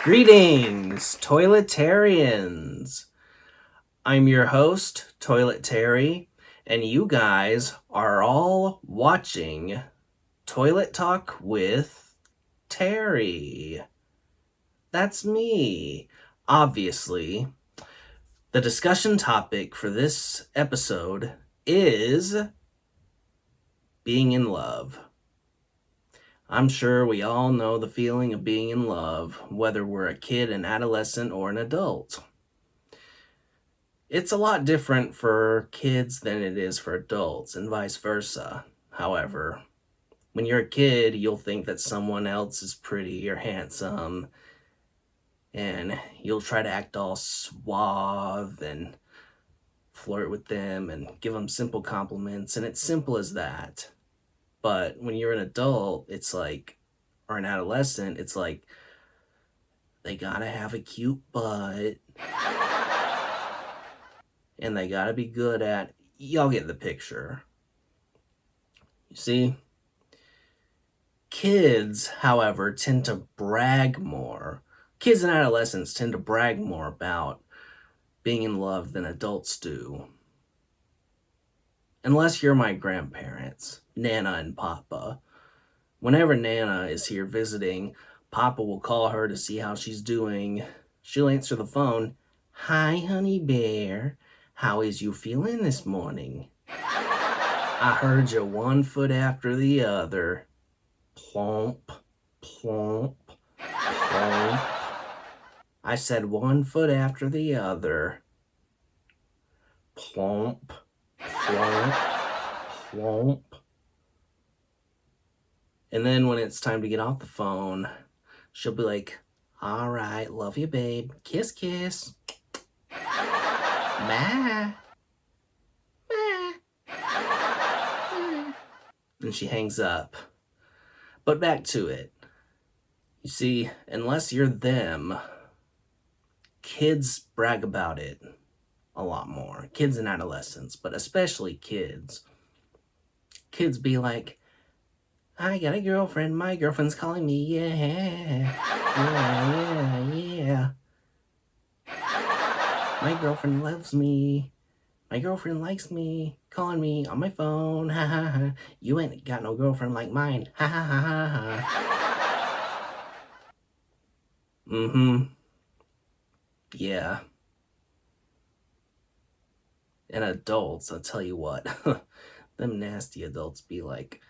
Greetings, Toiletarians. I'm your host, Toilet Terry, and you guys are all watching Toilet Talk with Terry. That's me. Obviously, the discussion topic for this episode is being in love. I'm sure we all know the feeling of being in love, whether we're a kid, an adolescent, or an adult. It's a lot different for kids than it is for adults, and vice versa. However, when you're a kid, you'll think that someone else is pretty or handsome, and you'll try to act all suave and flirt with them and give them simple compliments, and it's simple as that. But when you're an adult, it's like, or an adolescent, it's like, they gotta have a cute butt. And they gotta be good at, y'all get the picture. You see? Kids, however, tend to brag more. Kids and adolescents tend to brag more about being in love than adults do. Unless you're my grandparents, Nana and Papa. Whenever Nana is here visiting, Papa will call her to see how she's doing. She'll answer the phone, "Hi, honey bear. How is you feeling this morning? I heard you one foot after the other. Plomp, plomp, plomp. I said one foot after the other. Plomp, plomp, plomp." And then when it's time to get off the phone, she'll be like, "All right, love you, babe. Kiss, kiss. Bye. Bye." And she hangs up. But back to it. You see, unless you're them, kids brag about it a lot more. Kids and adolescents, but especially kids. Kids be like, "I got a girlfriend. My girlfriend's calling me. Yeah. Yeah. My girlfriend loves me. My girlfriend likes me, calling me on my phone. Ha ha ha. You ain't got no girlfriend like mine. Ha ha ha ha ha." Yeah. And adults, I'll tell you what, them nasty adults be like,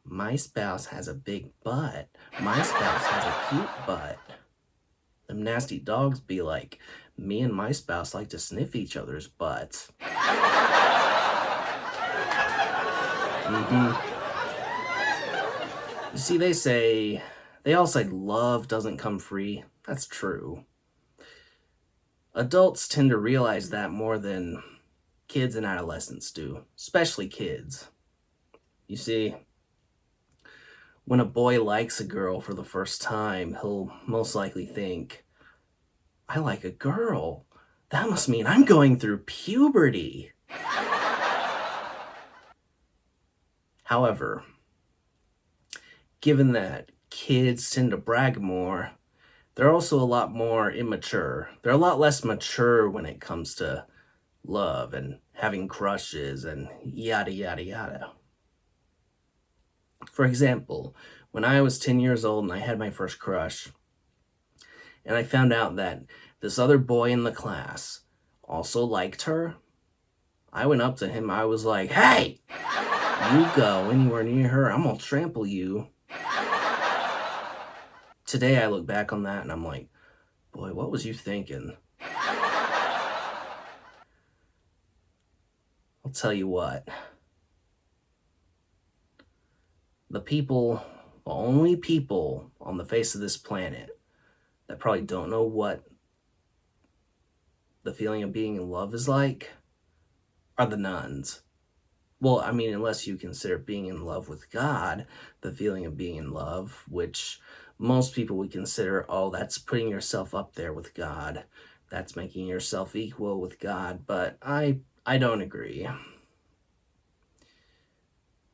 "My spouse has a big butt. My spouse has a cute butt." Them nasty dogs be like, "Me and my spouse like to sniff each other's butts." You see, they all say love doesn't come free. That's true. Adults tend to realize that more than kids and adolescents do, especially kids. You see, when a boy likes a girl for the first time, he'll most likely think, "I like a girl. That must mean I'm going through puberty." However, given that kids tend to brag more, they're also a lot more immature. They're a lot less mature when it comes to love and having crushes and yada, yada, yada. For example, when I was 10 years old and I had my first crush, and I found out that this other boy in the class also liked her, I went up to him. I was like, "Hey, you go anywhere near her, I'm gonna trample you." Today I look back on that and I'm like, boy, what was you thinking? I'll tell you what. The only people on the face of this planet that probably don't know what the feeling of being in love is like are the nuns. Well, I mean, unless you consider being in love with God the feeling of being in love, which most people would consider, oh, that's putting yourself up there with God. That's making yourself equal with God. But I don't agree.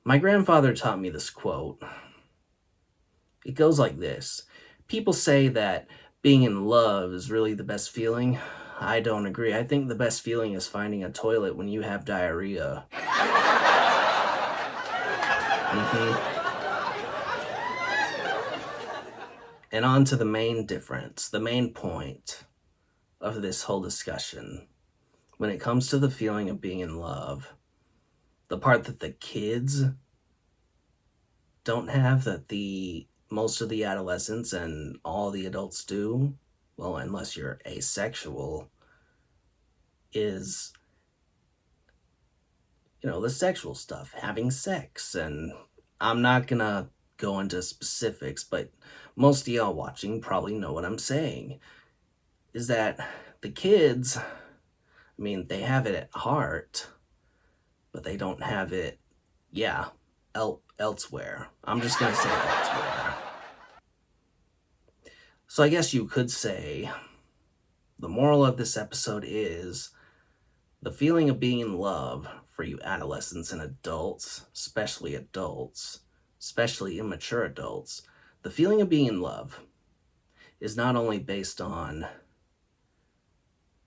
My grandfather taught me this quote. It goes like this: People say that being in love is really the best feeling. I don't agree. I think the best feeling is finding a toilet when you have diarrhea. hmm And on to the main difference, the main point of this whole discussion. When it comes to the feeling of being in love, the part that the kids don't have that the most of the adolescents and all the adults do, well, unless you're asexual, is, the sexual stuff, having sex. And I'm not gonna go into specifics, but most of y'all watching probably know what I'm saying. Is that the kids, they have it at heart, but they don't have it, elsewhere. I'm just gonna say elsewhere. So I guess you could say the moral of this episode is the feeling of being in love for you adolescents and adults, especially immature adults. The feeling of being in love is not only based on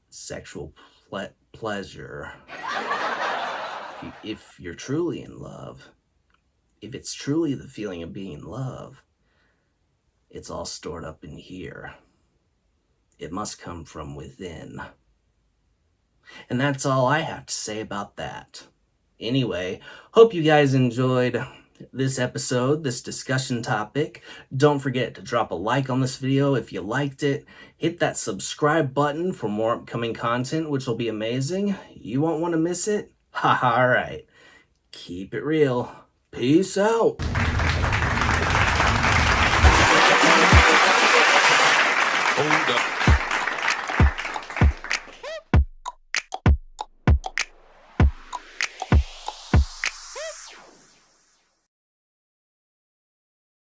sexual pleasure. If you're truly in love, if it's truly the feeling of being in love, it's all stored up in here. It must come from within. And that's all I have to say about that. Anyway, hope you guys enjoyed this episode, this discussion topic. Don't forget to drop a like on this video if you liked it. Hit that subscribe button for more upcoming content, which will be amazing. You won't want to miss it. Alright. Keep it real. Peace out. Hold up.